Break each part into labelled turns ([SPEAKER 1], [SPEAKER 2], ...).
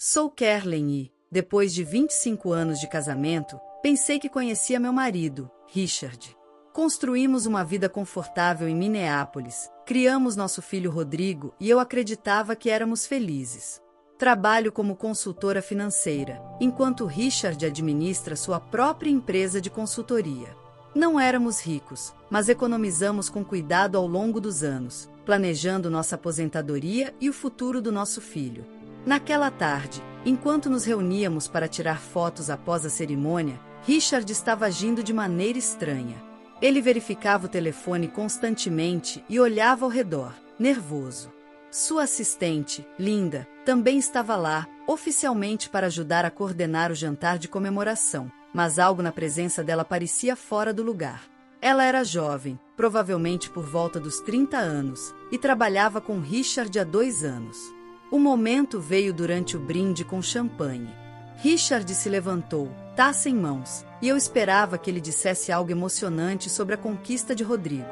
[SPEAKER 1] Sou Kerlin e, depois de 25 anos de casamento, pensei que conhecia meu marido, Richard. Construímos uma vida confortável em Minneapolis, criamos nosso filho Rodrigo e eu acreditava que éramos felizes. Trabalho como consultora financeira, enquanto Richard administra sua própria empresa de consultoria. Não éramos ricos, mas economizamos com cuidado ao longo dos anos, planejando nossa aposentadoria e o futuro do nosso filho. Naquela tarde, enquanto nos reuníamos para tirar fotos após a cerimônia, Richard estava agindo de maneira estranha. Ele verificava o telefone constantemente e olhava ao redor, nervoso. Sua assistente, Linda, também estava lá, oficialmente para ajudar a coordenar o jantar de comemoração, mas algo na presença dela parecia fora do lugar. Ela era jovem, provavelmente por volta dos 30 anos, e trabalhava com Richard há 2 anos. O momento veio durante o brinde com champanhe. Richard se levantou, taça em mãos, e eu esperava que ele dissesse algo emocionante sobre a conquista de Rodrigo.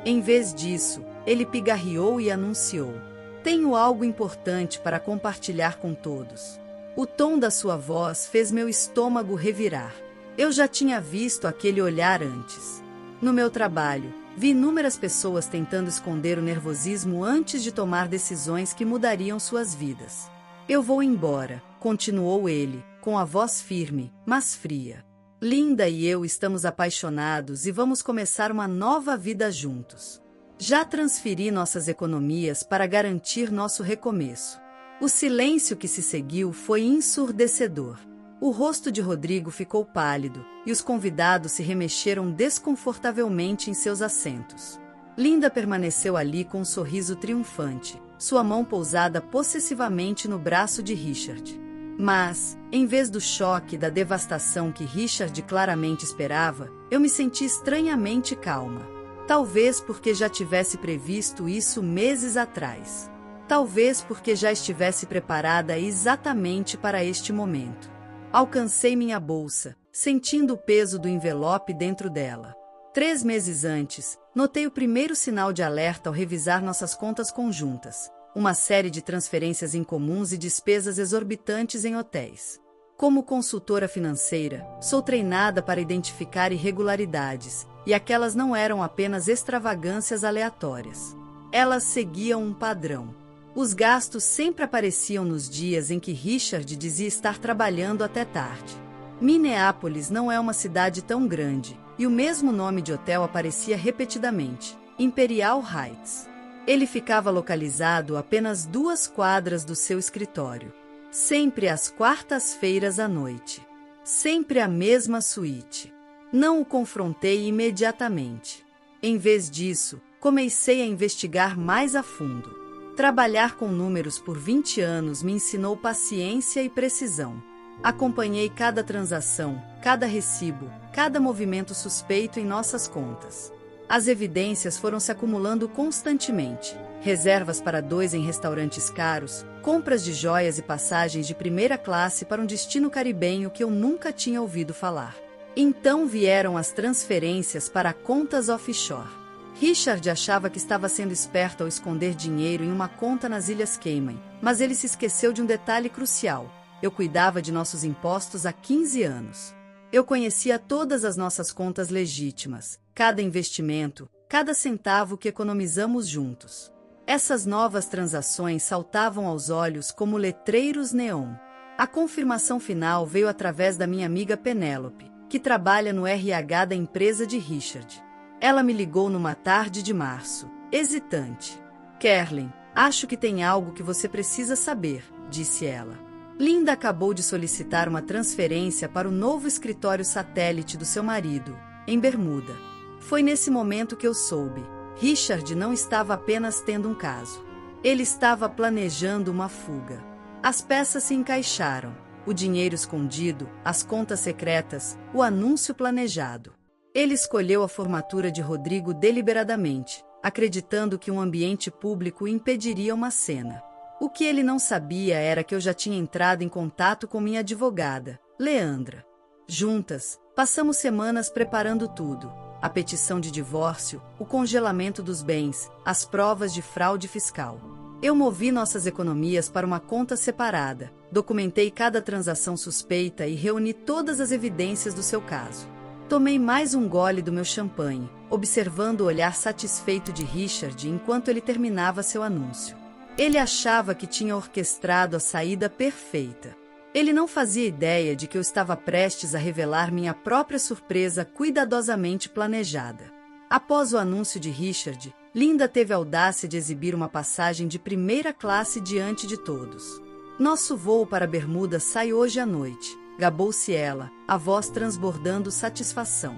[SPEAKER 1] Em vez disso, ele pigarreou e anunciou: "Tenho algo importante para compartilhar com todos." O tom da sua voz fez meu estômago revirar. Eu já tinha visto aquele olhar antes. No meu trabalho, vi inúmeras pessoas tentando esconder o nervosismo antes de tomar decisões que mudariam suas vidas. "Eu vou embora", continuou ele, com a voz firme, mas fria. "Linda e eu estamos apaixonados e vamos começar uma nova vida juntos. Já transferi nossas economias para garantir nosso recomeço." O silêncio que se seguiu foi ensurdecedor. O rosto de Rodrigo ficou pálido, e os convidados se remexeram desconfortavelmente em seus assentos. Linda permaneceu ali com um sorriso triunfante, sua mão pousada possessivamente no braço de Richard. Mas, em vez do choque e da devastação que Richard claramente esperava, eu me senti estranhamente calma. Talvez porque já tivesse previsto isso meses atrás. Talvez porque já estivesse preparada exatamente para este momento. Alcancei minha bolsa, sentindo o peso do envelope dentro dela. 3 meses antes, notei o primeiro sinal de alerta ao revisar nossas contas conjuntas. Uma série de transferências incomuns e despesas exorbitantes em hotéis. Como consultora financeira, sou treinada para identificar irregularidades, e aquelas não eram apenas extravagâncias aleatórias. Elas seguiam um padrão. Os gastos sempre apareciam nos dias em que Richard dizia estar trabalhando até tarde. Minneapolis não é uma cidade tão grande, e o mesmo nome de hotel aparecia repetidamente: Imperial Heights. Ele ficava localizado a apenas 2 quadras do seu escritório. Sempre às quartas-feiras à noite. Sempre a mesma suíte. Não o confrontei imediatamente. Em vez disso, comecei a investigar mais a fundo. Trabalhar com números por 20 anos me ensinou paciência e precisão. Acompanhei cada transação, cada recibo, cada movimento suspeito em nossas contas. As evidências foram se acumulando constantemente. Reservas para 2 em restaurantes caros, compras de joias e passagens de primeira classe para um destino caribenho que eu nunca tinha ouvido falar. Então vieram as transferências para contas offshore. Richard achava que estava sendo esperto ao esconder dinheiro em uma conta nas Ilhas Cayman, mas ele se esqueceu de um detalhe crucial: eu cuidava de nossos impostos há 15 anos. Eu conhecia todas as nossas contas legítimas, cada investimento, cada centavo que economizamos juntos. Essas novas transações saltavam aos olhos como letreiros neon. A confirmação final veio através da minha amiga Penélope, que trabalha no RH da empresa de Richard. Ela me ligou numa tarde de março, hesitante. "Kerlin, acho que tem algo que você precisa saber", disse ela. Linda acabou de solicitar uma transferência para o novo escritório satélite do seu marido, em Bermuda. Foi nesse momento que eu soube. Richard não estava apenas tendo um caso. Ele estava planejando uma fuga. As peças se encaixaram: o dinheiro escondido, as contas secretas, o anúncio planejado. Ele escolheu a formatura de Rodrigo deliberadamente, acreditando que um ambiente público impediria uma cena. O que ele não sabia era que eu já tinha entrado em contato com minha advogada, Leandra. Juntas, passamos semanas preparando tudo: a petição de divórcio, o congelamento dos bens, as provas de fraude fiscal. Eu movi nossas economias para uma conta separada, documentei cada transação suspeita e reuni todas as evidências do seu caso. Tomei mais um gole do meu champanhe, observando o olhar satisfeito de Richard enquanto ele terminava seu anúncio. Ele achava que tinha orquestrado a saída perfeita. Ele não fazia ideia de que eu estava prestes a revelar minha própria surpresa cuidadosamente planejada. Após o anúncio de Richard, Linda teve a audácia de exibir uma passagem de primeira classe diante de todos. Nosso voo para Bermuda sai hoje à noite, gabou-se ela, a voz transbordando satisfação.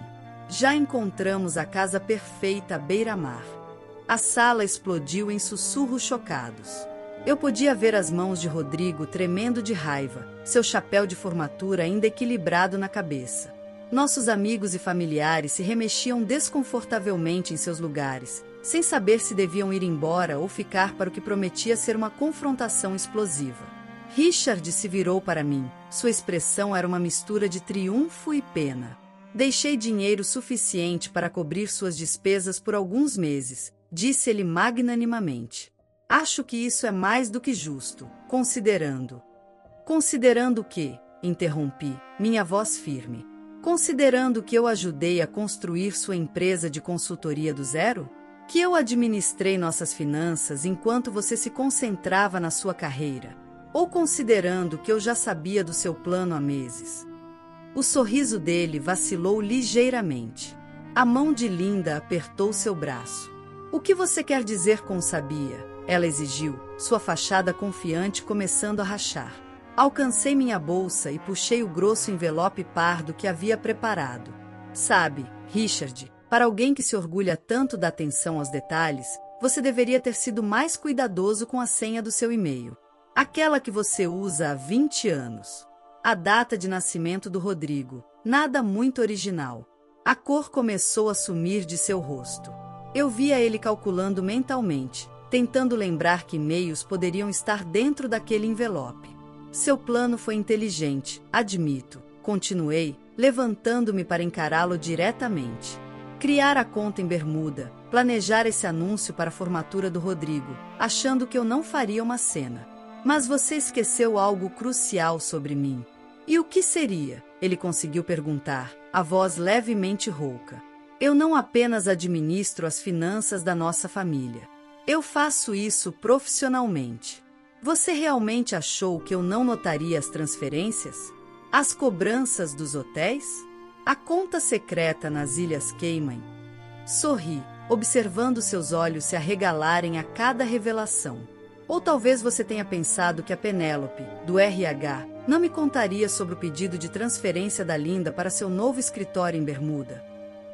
[SPEAKER 1] Já encontramos a casa perfeita à beira-mar. A sala explodiu em sussurros chocados. Eu podia ver as mãos de Rodrigo tremendo de raiva, seu chapéu de formatura ainda equilibrado na cabeça. Nossos amigos e familiares se remexiam desconfortavelmente em seus lugares, sem saber se deviam ir embora ou ficar para o que prometia ser uma confrontação explosiva. Richard se virou para mim. Sua expressão era uma mistura de triunfo e pena. Deixei dinheiro suficiente para cobrir suas despesas por alguns meses, disse ele magnanimamente. Acho que isso é mais do que justo, considerando. Considerando o quê? Interrompi, minha voz firme. Considerando que eu ajudei a construir sua empresa de consultoria do zero? Que eu administrei nossas finanças enquanto você se concentrava na sua carreira? Ou considerando que eu já sabia do seu plano há meses? O sorriso dele vacilou ligeiramente. A mão de Linda apertou seu braço. O que você quer dizer com sabia? Ela exigiu, sua fachada confiante começando a rachar. Alcancei minha bolsa e puxei o grosso envelope pardo que havia preparado. Sabe, Richard, para alguém que se orgulha tanto da atenção aos detalhes, você deveria ter sido mais cuidadoso com a senha do seu e-mail. Aquela que você usa há 20 anos. A data de nascimento do Rodrigo, nada muito original. A cor começou a sumir de seu rosto. Eu via ele calculando mentalmente, tentando lembrar que e-mails poderiam estar dentro daquele envelope. Seu plano foi inteligente, admito, continuei, levantando-me para encará-lo diretamente. Criar a conta em Bermuda, planejar esse anúncio para a formatura do Rodrigo, achando que eu não faria uma cena. Mas você esqueceu algo crucial sobre mim. E o que seria? Ele conseguiu perguntar, a voz levemente rouca. Eu não apenas administro as finanças da nossa família. Eu faço isso profissionalmente. Você realmente achou que eu não notaria as transferências? As cobranças dos hotéis? A conta secreta nas Ilhas Cayman? Sorri, observando seus olhos se arregalarem a cada revelação. Ou talvez você tenha pensado que a Penélope, do RH, não me contaria sobre o pedido de transferência da Linda para seu novo escritório em Bermuda.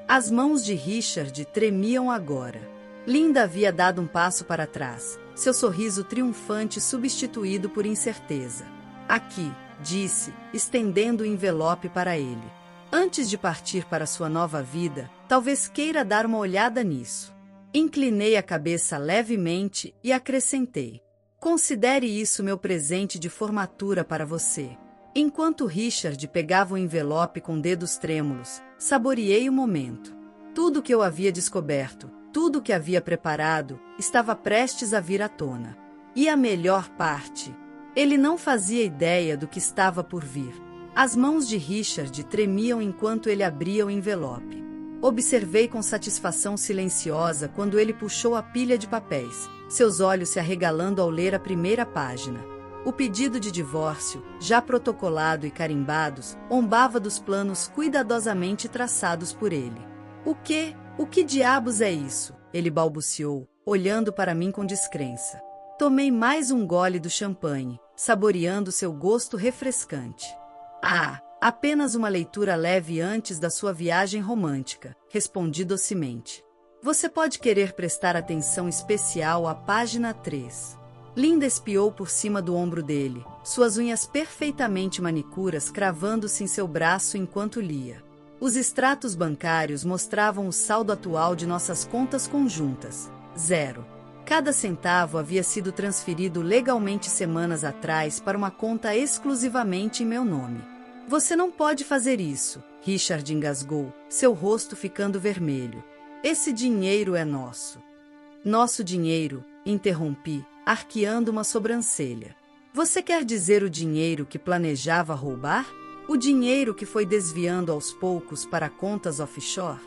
[SPEAKER 1] As mãos de Richard tremiam agora. Linda havia dado um passo para trás, seu sorriso triunfante substituído por incerteza. Aqui, disse, estendendo o envelope para ele. Antes de partir para sua nova vida, talvez queira dar uma olhada nisso. Inclinei a cabeça levemente e acrescentei. Considere isso meu presente de formatura para você. Enquanto Richard pegava o envelope com dedos trêmulos, saboreei o momento. Tudo o que eu havia descoberto, tudo o que havia preparado, estava prestes a vir à tona. E a melhor parte? Ele não fazia ideia do que estava por vir. As mãos de Richard tremiam enquanto ele abria o envelope. Observei com satisfação silenciosa quando ele puxou a pilha de papéis, seus olhos se arregalando ao ler a primeira página. O pedido de divórcio, já protocolado e carimbados, ombava dos planos cuidadosamente traçados por ele. O quê? O que diabos é isso? Ele balbuciou, olhando para mim com descrença. Tomei mais um gole do champanhe, saboreando seu gosto refrescante. Ah! Apenas uma leitura leve antes da sua viagem romântica, respondi docemente. Você pode querer prestar atenção especial à página 3. Linda espiou por cima do ombro dele, suas unhas perfeitamente manicuras cravando-se em seu braço enquanto lia. Os extratos bancários mostravam o saldo atual de nossas contas conjuntas. 0. Cada centavo havia sido transferido legalmente semanas atrás para uma conta exclusivamente em meu nome. Você não pode fazer isso, Richard engasgou, seu rosto ficando vermelho. Esse dinheiro é nosso. Nosso dinheiro, interrompi, arqueando uma sobrancelha. Você quer dizer o dinheiro que planejava roubar? O dinheiro que foi desviando aos poucos para contas offshore?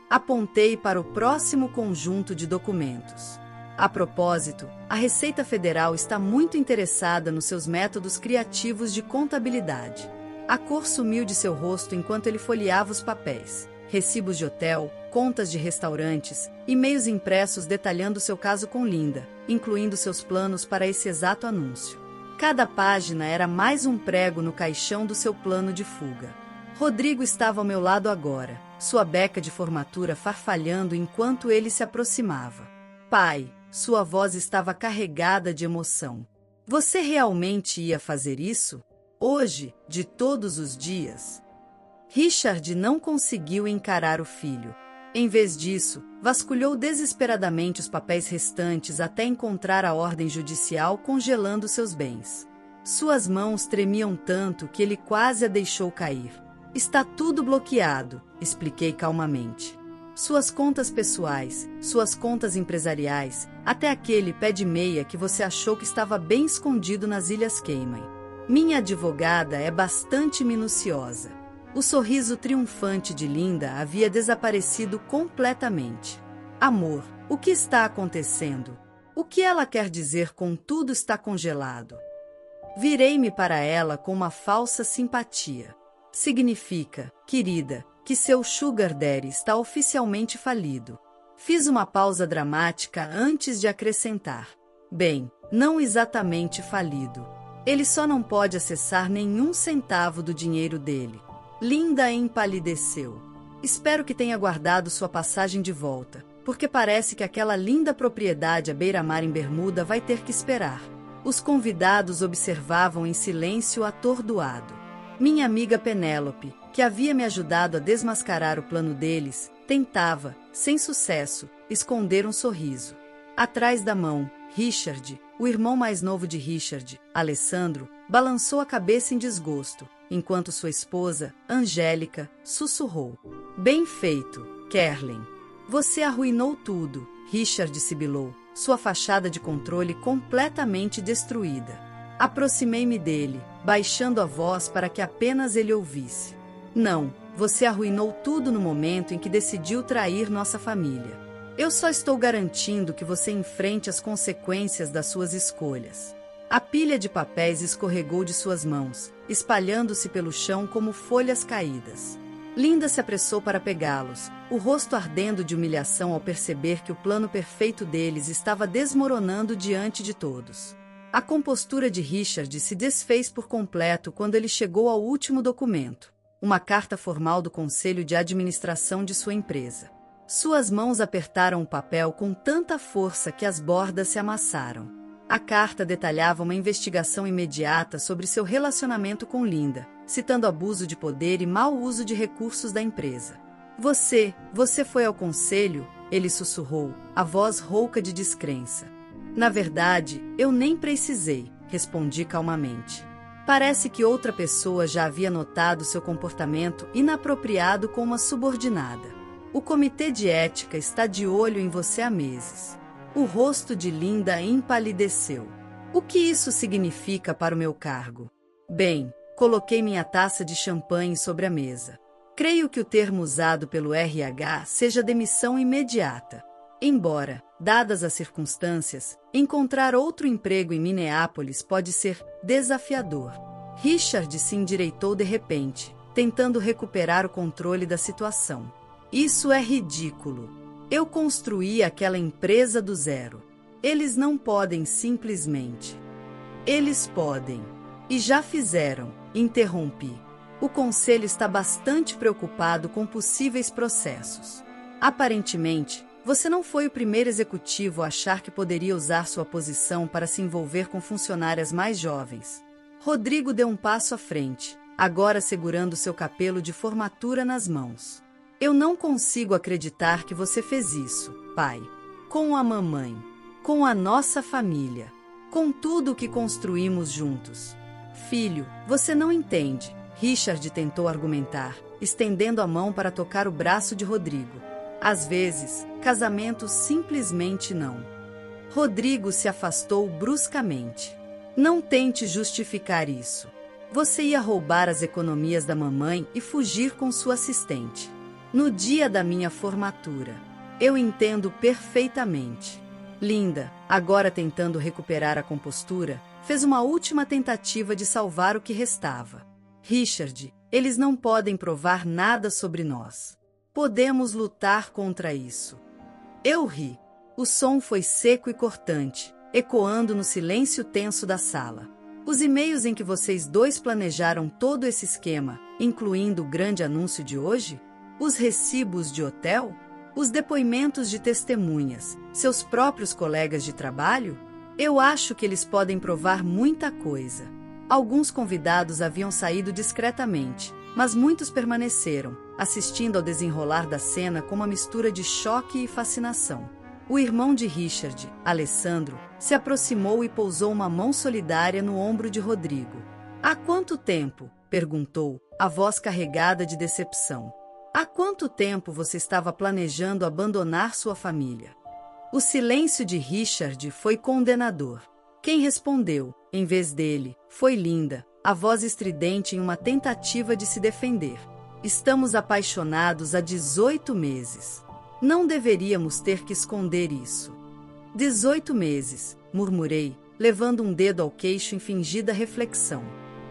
[SPEAKER 1] Apontei para o próximo conjunto de documentos. A propósito, a Receita Federal está muito interessada nos seus métodos criativos de contabilidade. A cor sumiu de seu rosto enquanto ele folheava os papéis. Recibos de hotel, contas de restaurantes, e-mails impressos detalhando seu caso com Linda, incluindo seus planos para esse exato anúncio. Cada página era mais um prego no caixão do seu plano de fuga. Rodrigo estava ao meu lado agora, sua beca de formatura farfalhando enquanto ele se aproximava. Pai, sua voz estava carregada de emoção. Você realmente ia fazer isso? Hoje, de todos os dias? Richard não conseguiu encarar o filho. Em vez disso, vasculhou desesperadamente os papéis restantes até encontrar a ordem judicial congelando seus bens. Suas mãos tremiam tanto que ele quase a deixou cair. Está tudo bloqueado, expliquei calmamente. Suas contas pessoais, suas contas empresariais, até aquele pé de meia que você achou que estava bem escondido nas Ilhas Cayman. Minha advogada é bastante minuciosa. O sorriso triunfante de Linda havia desaparecido completamente. Amor, o que está acontecendo? O que ela quer dizer com tudo está congelado? Virei-me para ela com uma falsa simpatia. Significa, querida, que seu sugar daddy está oficialmente falido. Fiz uma pausa dramática antes de acrescentar. Bem, não exatamente falido. Ele só não pode acessar nenhum centavo do dinheiro dele. Linda empalideceu. Espero que tenha guardado sua passagem de volta, porque parece que aquela linda propriedade à beira-mar em Bermuda vai ter que esperar. Os convidados observavam em silêncio atordoado. Minha amiga Penélope, que havia me ajudado a desmascarar o plano deles, tentava, sem sucesso, esconder um sorriso. Atrás da mão, Richard, o irmão mais novo de Richard, Alessandro, balançou a cabeça em desgosto, enquanto sua esposa, Angélica, sussurrou. Bem feito, Kerlin. Você arruinou tudo, Richard sibilou, sua fachada de controle completamente destruída. Aproximei-me dele, baixando a voz para que apenas ele ouvisse. Não, você arruinou tudo no momento em que decidiu trair nossa família. Eu só estou garantindo que você enfrente as consequências das suas escolhas. A pilha de papéis escorregou de suas mãos, espalhando-se pelo chão como folhas caídas. Linda se apressou para pegá-los, o rosto ardendo de humilhação ao perceber que o plano perfeito deles estava desmoronando diante de todos. A compostura de Richard se desfez por completo quando ele chegou ao último documento, uma carta formal do conselho de administração de sua empresa. Suas mãos apertaram o papel com tanta força que as bordas se amassaram. A carta detalhava uma investigação imediata sobre seu relacionamento com Linda, citando abuso de poder e mau uso de recursos da empresa. Você foi ao conselho? Ele sussurrou, a voz rouca de descrença. Na verdade, eu nem precisei, respondi calmamente. Parece que outra pessoa já havia notado seu comportamento inapropriado com uma subordinada. O comitê de ética está de olho em você há meses. O rosto de Linda empalideceu. O que isso significa para o meu cargo? Bem, coloquei minha taça de champanhe sobre a mesa. Creio que o termo usado pelo RH seja demissão imediata. Embora, dadas as circunstâncias, encontrar outro emprego em Minneapolis pode ser desafiador. Richard se endireitou de repente, tentando recuperar o controle da situação. Isso é ridículo. Eu construí aquela empresa do zero. Eles não podem simplesmente. Eles podem. E já fizeram, interrompi. O conselho está bastante preocupado com possíveis processos. Aparentemente, você não foi o primeiro executivo a achar que poderia usar sua posição para se envolver com funcionárias mais jovens. Rodrigo deu um passo à frente, agora segurando seu capelo de formatura nas mãos. Eu não consigo acreditar que você fez isso, pai. Com a mamãe. Com a nossa família. Com tudo o que construímos juntos. Filho, você não entende, Richard tentou argumentar, estendendo a mão para tocar o braço de Rodrigo. Às vezes, casamentos simplesmente não Rodrigo se afastou bruscamente. Não tente justificar isso. Você ia roubar as economias da mamãe e fugir com sua assistente. No dia da minha formatura. Eu entendo perfeitamente. Linda, agora tentando recuperar a compostura, fez uma última tentativa de salvar o que restava. Richard, eles não podem provar nada sobre nós. Podemos lutar contra isso. Eu ri. O som foi seco e cortante, ecoando no silêncio tenso da sala. Os e-mails em que vocês dois planejaram todo esse esquema, incluindo o grande anúncio de hoje? Os recibos de hotel? Os depoimentos de testemunhas, seus próprios colegas de trabalho? Eu acho que eles podem provar muita coisa. Alguns convidados haviam saído discretamente, mas muitos permaneceram, assistindo ao desenrolar da cena com uma mistura de choque e fascinação. O irmão de Richard, Alessandro, se aproximou e pousou uma mão solidária no ombro de Rodrigo. Há quanto tempo? Perguntou, a voz carregada de decepção. Há quanto tempo você estava planejando abandonar sua família? O silêncio de Richard foi condenador. Quem respondeu, em vez dele, foi Linda, a voz estridente em uma tentativa de se defender. Estamos apaixonados há 18 meses. Não deveríamos ter que esconder isso. 18 meses, murmurei, levando um dedo ao queixo em fingida reflexão.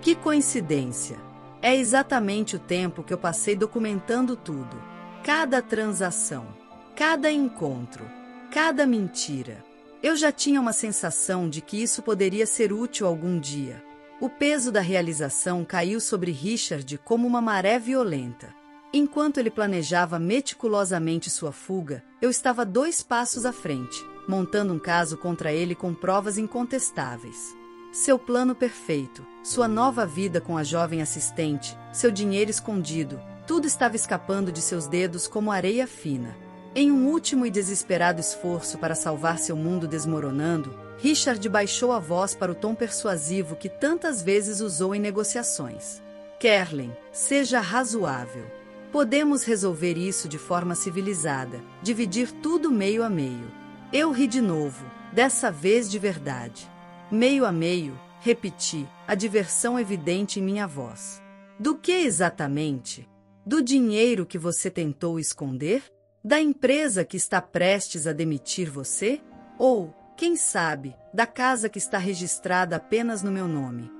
[SPEAKER 1] Que coincidência! É exatamente o tempo que eu passei documentando tudo. Cada transação, cada encontro, cada mentira. Eu já tinha uma sensação de que isso poderia ser útil algum dia. O peso da realização caiu sobre Richard como uma maré violenta. Enquanto ele planejava meticulosamente sua fuga, eu estava 2 passos à frente, montando um caso contra ele com provas incontestáveis. Seu plano perfeito, sua nova vida com a jovem assistente, seu dinheiro escondido, tudo estava escapando de seus dedos como areia fina. Em um último e desesperado esforço para salvar seu mundo desmoronando, Richard baixou a voz para o tom persuasivo que tantas vezes usou em negociações. Kerlin, seja razoável. Podemos resolver isso de forma civilizada, dividir tudo meio a meio. Eu ri de novo, dessa vez de verdade. Meio a meio, repeti, a diversão evidente em minha voz. Do que exatamente? Do dinheiro que você tentou esconder? Da empresa que está prestes a demitir você? Ou, quem sabe, da casa que está registrada apenas no meu nome?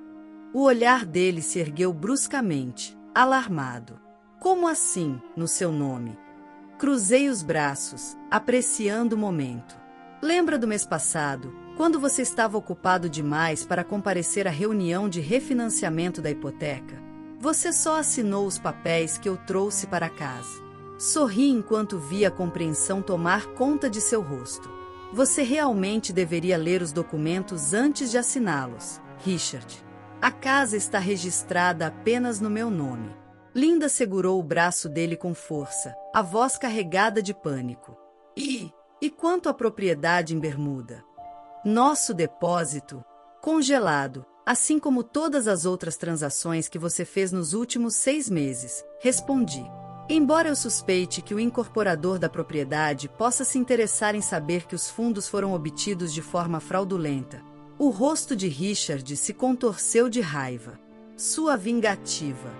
[SPEAKER 1] O olhar dele se ergueu bruscamente, alarmado. Como assim, no seu nome? Cruzei os braços, apreciando o momento. Lembra do mês passado, quando você estava ocupado demais para comparecer à reunião de refinanciamento da hipoteca? Você só assinou os papéis que eu trouxe para casa. Sorri enquanto via a compreensão tomar conta de seu rosto. Você realmente deveria ler os documentos antes de assiná-los, Richard. A casa está registrada apenas no meu nome. Linda segurou o braço dele com força, a voz carregada de pânico. E quanto à propriedade em Bermuda? Nosso depósito, congelado, assim como todas as outras transações que você fez nos últimos 6 meses, respondi. Embora eu suspeite que o incorporador da propriedade possa se interessar em saber que os fundos foram obtidos de forma fraudulenta, o rosto de Richard se contorceu de raiva. Sua vingativa.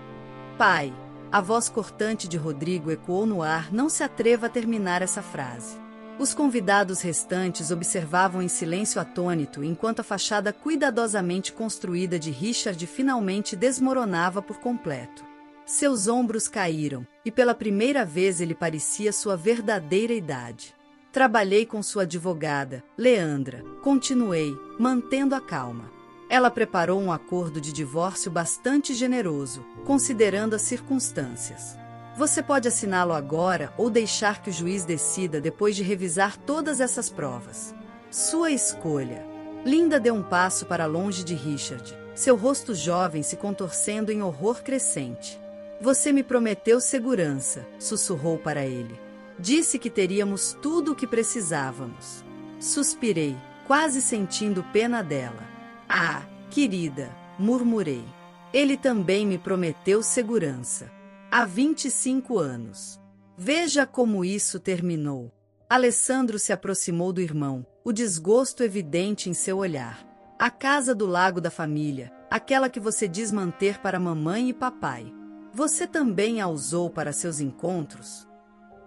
[SPEAKER 1] Pai, a voz cortante de Rodrigo ecoou no ar, não se atreva a terminar essa frase. Os convidados restantes observavam em silêncio atônito enquanto a fachada cuidadosamente construída de Richard finalmente desmoronava por completo. Seus ombros caíram, e pela primeira vez ele parecia sua verdadeira idade. Trabalhei com sua advogada, Leandra, continuei, mantendo a calma. Ela preparou um acordo de divórcio bastante generoso, considerando as circunstâncias. Você pode assiná-lo agora ou deixar que o juiz decida depois de revisar todas essas provas. Sua escolha. Linda deu um passo para longe de Richard, seu rosto jovem se contorcendo em horror crescente. Você me prometeu segurança, sussurrou para ele. Disse que teríamos tudo o que precisávamos. Suspirei, quase sentindo pena dela. Ah, querida, murmurei. Ele também me prometeu segurança. Há 25 anos. Veja como isso terminou. Alessandro se aproximou do irmão, o desgosto evidente em seu olhar. A casa do lago da família, aquela que você diz manter para mamãe e papai. Você também a usou para seus encontros?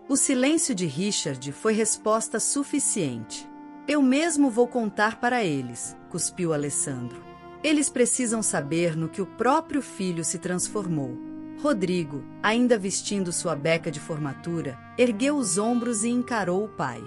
[SPEAKER 1] O silêncio de Richard foi resposta suficiente. Eu mesmo vou contar para eles, cuspiu Alessandro. Eles precisam saber no que o próprio filho se transformou. Rodrigo, ainda vestindo sua beca de formatura, ergueu os ombros e encarou o pai.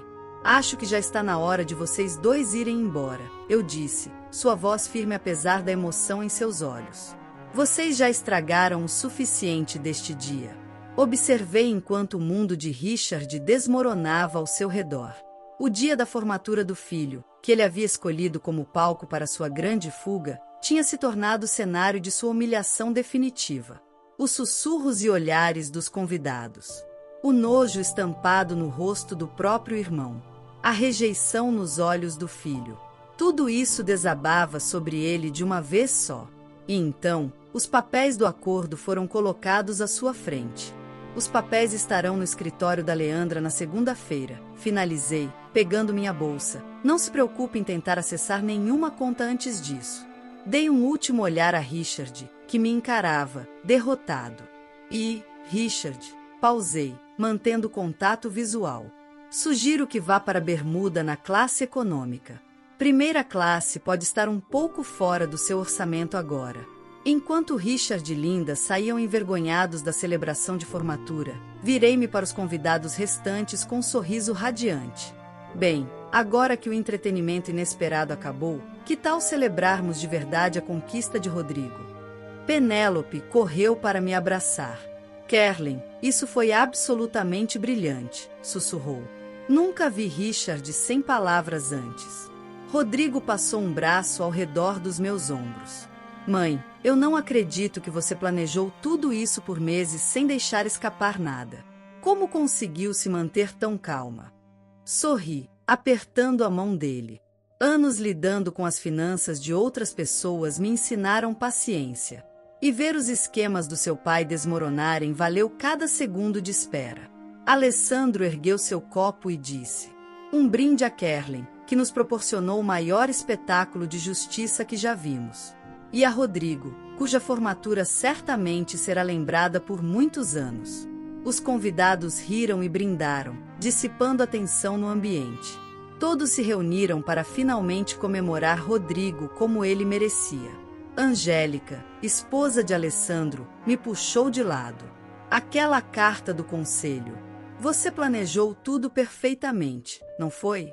[SPEAKER 1] Acho que já está na hora de vocês dois irem embora, eu disse, sua voz firme apesar da emoção em seus olhos. Vocês já estragaram o suficiente deste dia. Observei enquanto o mundo de Richard desmoronava ao seu redor. O dia da formatura do filho, que ele havia escolhido como palco para sua grande fuga, tinha se tornado o cenário de sua humilhação definitiva. Os sussurros e olhares dos convidados. O nojo estampado no rosto do próprio irmão. A rejeição nos olhos do filho. Tudo isso desabava sobre ele de uma vez só. E então, os papéis do acordo foram colocados à sua frente. Os papéis estarão no escritório da Leandra na segunda-feira. Finalizei, pegando minha bolsa. Não se preocupe em tentar acessar nenhuma conta antes disso. Dei um último olhar a Richard, que me encarava, derrotado. Richard, pausei, mantendo contato visual. Sugiro que vá para Bermuda na classe econômica. Primeira classe pode estar um pouco fora do seu orçamento agora. Enquanto Richard e Linda saíam envergonhados da celebração de formatura, virei-me para os convidados restantes com um sorriso radiante. Bem, agora que o entretenimento inesperado acabou, que tal celebrarmos de verdade a conquista de Rodrigo? Penélope correu para me abraçar. Kerlin, isso foi absolutamente brilhante, sussurrou. Nunca vi Richard sem palavras antes. Rodrigo passou um braço ao redor dos meus ombros. Mãe, eu não acredito que você planejou tudo isso por meses sem deixar escapar nada. Como conseguiu se manter tão calma? Sorri, apertando a mão dele. Anos lidando com as finanças de outras pessoas me ensinaram paciência. E ver os esquemas do seu pai desmoronarem valeu cada segundo de espera. Alessandro ergueu seu copo e disse: um brinde a Kerlin, que nos proporcionou o maior espetáculo de justiça que já vimos. E a Rodrigo, cuja formatura certamente será lembrada por muitos anos. Os convidados riram e brindaram, dissipando a tensão no ambiente. Todos se reuniram para finalmente comemorar Rodrigo como ele merecia. Angélica, esposa de Alessandro, me puxou de lado. Aquela carta do conselho. Você planejou tudo perfeitamente, não foi?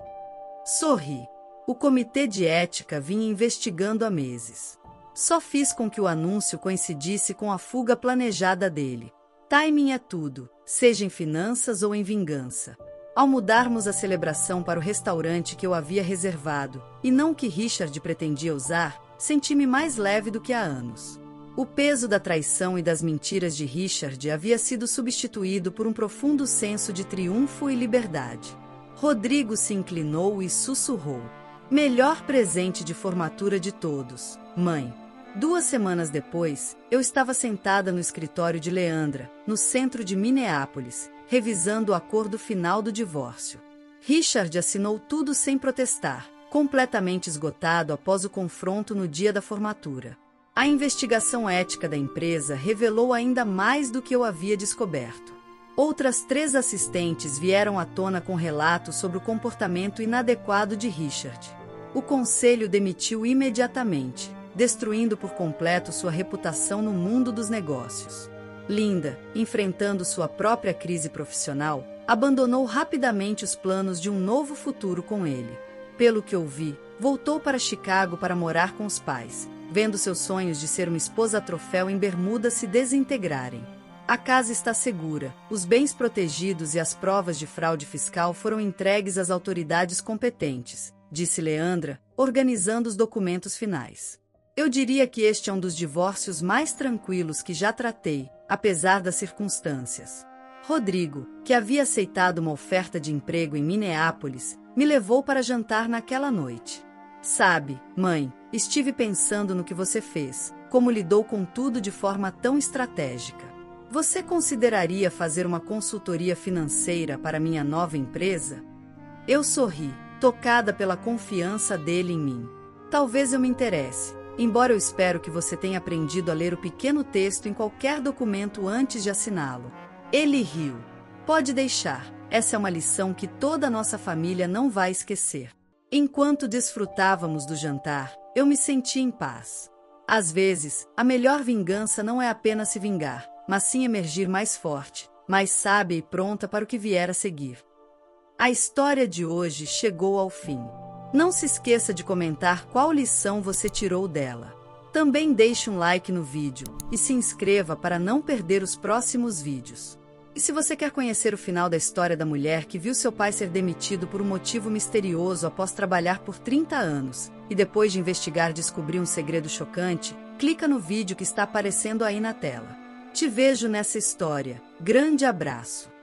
[SPEAKER 1] Sorri. O comitê de ética vinha investigando há meses. Só fiz com que o anúncio coincidisse com a fuga planejada dele. Timing é tudo, seja em finanças ou em vingança. Ao mudarmos a celebração para o restaurante que eu havia reservado, e não o que Richard pretendia usar, senti-me mais leve do que há anos. O peso da traição e das mentiras de Richard havia sido substituído por um profundo senso de triunfo e liberdade. Rodrigo se inclinou e sussurrou: melhor presente de formatura de todos, mãe. 2 semanas depois, eu estava sentada no escritório de Leandra, no centro de Minneapolis, revisando o acordo final do divórcio. Richard assinou tudo sem protestar, completamente esgotado após o confronto no dia da formatura. A investigação ética da empresa revelou ainda mais do que eu havia descoberto. Outras 3 assistentes vieram à tona com relatos sobre o comportamento inadequado de Richard. O conselho demitiu imediatamente, destruindo por completo sua reputação no mundo dos negócios. Linda, enfrentando sua própria crise profissional, abandonou rapidamente os planos de um novo futuro com ele. Pelo que ouvi, voltou para Chicago para morar com os pais, vendo seus sonhos de ser uma esposa troféu em Bermuda se desintegrarem. A casa está segura, os bens protegidos e as provas de fraude fiscal foram entregues às autoridades competentes, disse Leandra, organizando os documentos finais. Eu diria que este é um dos divórcios mais tranquilos que já tratei, apesar das circunstâncias. Rodrigo, que havia aceitado uma oferta de emprego em Minneapolis, me levou para jantar naquela noite. Sabe, mãe, estive pensando no que você fez, como lidou com tudo de forma tão estratégica. Você consideraria fazer uma consultoria financeira para minha nova empresa? Eu sorri. tocada pela confiança dele em mim. Talvez eu me interesse, embora eu espero que você tenha aprendido a ler o pequeno texto em qualquer documento antes de assiná-lo. Ele riu. Pode deixar, essa é uma lição que toda a nossa família não vai esquecer. Enquanto desfrutávamos do jantar, eu me senti em paz. Às vezes, a melhor vingança não é apenas se vingar, mas sim emergir mais forte, mais sábia e pronta para o que vier a seguir. A história de hoje chegou ao fim. Não se esqueça de comentar qual lição você tirou dela. Também deixe um like no vídeo e se inscreva para não perder os próximos vídeos. E se você quer conhecer o final da história da mulher que viu seu pai ser demitido por um motivo misterioso após trabalhar por 30 anos, e depois de investigar descobrir um segredo chocante, clica no vídeo que está aparecendo aí na tela. Te vejo nessa história. Grande abraço!